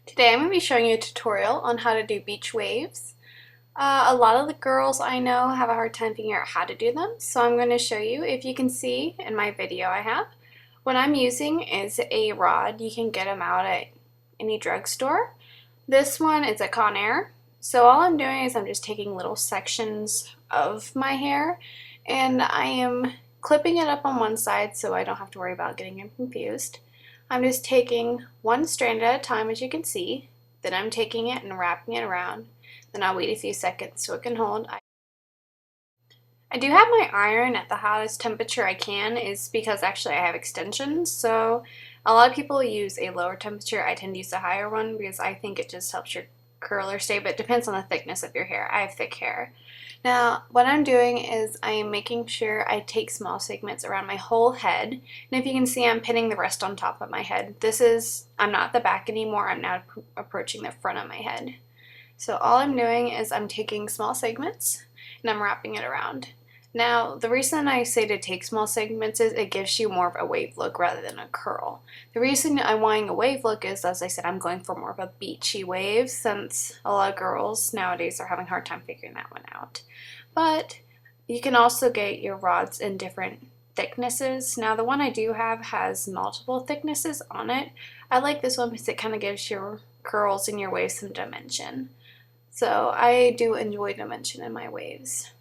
Today I'm going to be showing you a tutorial on how to do beach waves. A lot of the girls I know have a hard time figuring out how to do them, so I'm going to show you. If you can see in my video I have, what I'm using is a rod. You can get them out at any drugstore. This one is a Conair. So all I'm doing is I'm just taking little sections of my hair and I am clipping it up on one side so I don't have to worry about getting it confused. I'm just taking one strand at a time, as you can see. Then I'm taking it and wrapping it around. Then I'll wait a few seconds so it can hold. I do have my iron at the hottest temperature I can, is because actually I have extensions. So a lot of people use a lower temperature. I tend to use a higher one because I think it just helps your curler stay, but it depends on the thickness of your hair. I have thick hair. Now, what I'm doing is I am making sure I take small segments around my whole head. And if you can see, I'm pinning the rest on top of my head. I'm not at the back anymore. I'm now approaching the front of my head. So all I'm doing is I'm taking small segments and I'm wrapping it around. Now, the reason I say to take small segments is it gives you more of a wave look rather than a curl. The reason I'm wanting a wave look is, as I said, I'm going for more of a beachy wave, since a lot of girls nowadays are having a hard time figuring that one out. But you can also get your rods in different thicknesses. Now, the one I do have has multiple thicknesses on it. I like this one because it kind of gives your curls and your waves some dimension. So I do enjoy dimension in my waves.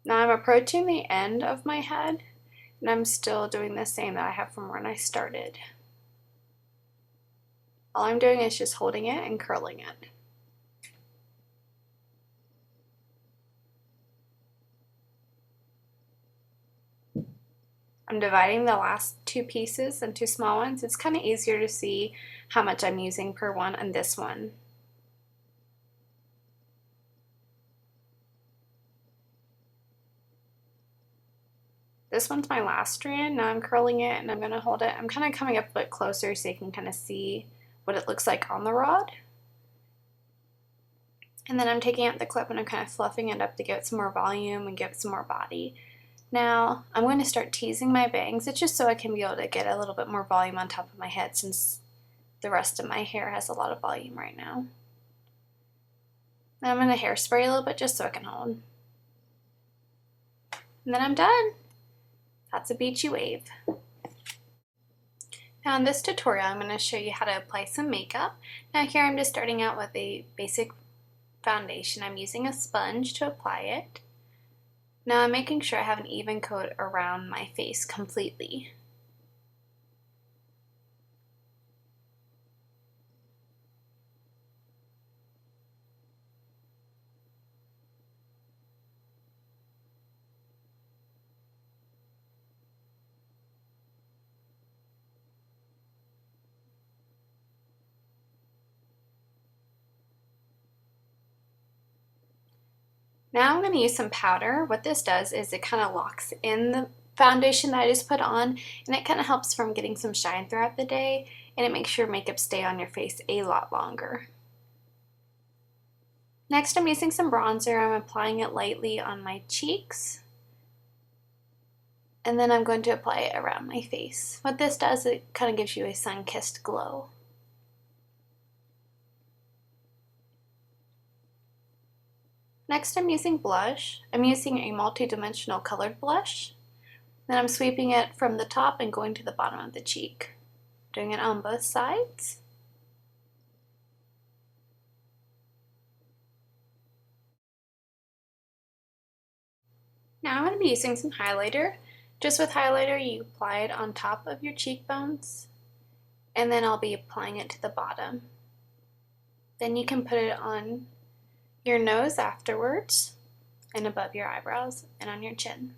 Now I'm approaching the end of my head, and I'm still doing the same that I have from when I started. All I'm doing is just holding it and curling it. I'm dividing the last two pieces into small ones. It's kind of easier to see how much I'm using per one on this one. This one's my last strand. Now I'm curling it and I'm going to hold it. I'm kind of coming up a bit closer so you can kind of see what it looks like on the rod. And then I'm taking out the clip and I'm kind of fluffing it up to give it some more volume and give it some more body. Now I'm going to start teasing my bangs. It's just so I can be able to get a little bit more volume on top of my head, since the rest of my hair has a lot of volume right now. Then I'm going to hairspray a little bit just so it can hold. And then I'm done. That's a beachy wave. Now in this tutorial I'm going to show you how to apply some makeup. Now here I'm just starting out with a basic foundation. I'm using a sponge to apply it. Now I'm making sure I have an even coat around my face completely. Now I'm going to use some powder. What this does is it kind of locks in the foundation that I just put on, and it kind of helps from getting some shine throughout the day, and it makes your makeup stay on your face a lot longer. Next I'm using some bronzer. I'm applying it lightly on my cheeks, and then I'm going to apply it around my face. What this does, it kind of gives you a sun-kissed glow. Next I'm using blush. I'm using a multi-dimensional colored blush. Then I'm sweeping it from the top and going to the bottom of the cheek. Doing it on both sides. Now I'm going to be using some highlighter. Just with highlighter, you apply it on top of your cheekbones, and then I'll be applying it to the bottom. Then you can put it on your nose afterwards, and above your eyebrows, and on your chin.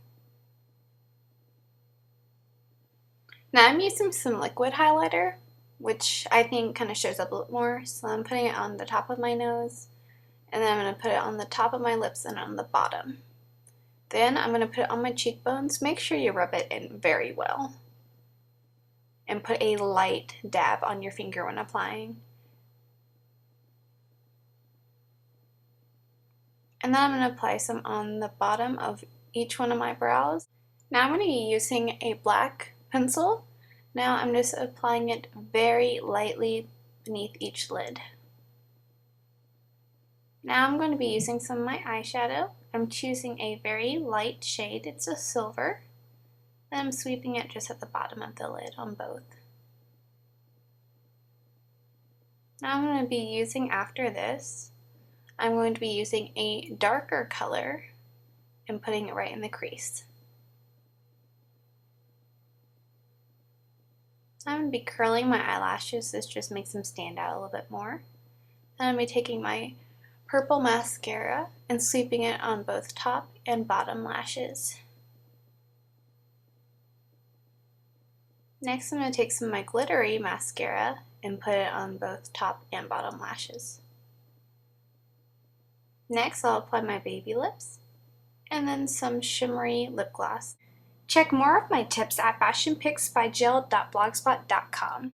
Now I'm using some liquid highlighter, which I think kind of shows up a little more. So I'm putting it on the top of my nose, and then I'm going to put it on the top of my lips and on the bottom. Then I'm going to put it on my cheekbones. Make sure you rub it in very well. And put a light dab on your finger when applying. And then I'm going to apply some on the bottom of each one of my brows. Now I'm going to be using a black pencil. Now I'm just applying it very lightly beneath each lid. Now I'm going to be using some of my eyeshadow. I'm choosing a very light shade. It's a silver. And I'm sweeping it just at the bottom of the lid on both. Now I'm going to be using, after this, I'm going to be using a darker color and putting it right in the crease. I'm going to be curling my eyelashes. This just makes them stand out a little bit more. And I'm going to be taking my purple mascara and sweeping it on both top and bottom lashes. Next, I'm going to take some of my glittery mascara and put it on both top and bottom lashes. Next, I'll apply my baby lips and then some shimmery lip gloss. Check more of my tips at fashionpicsbyjill.blogspot.com.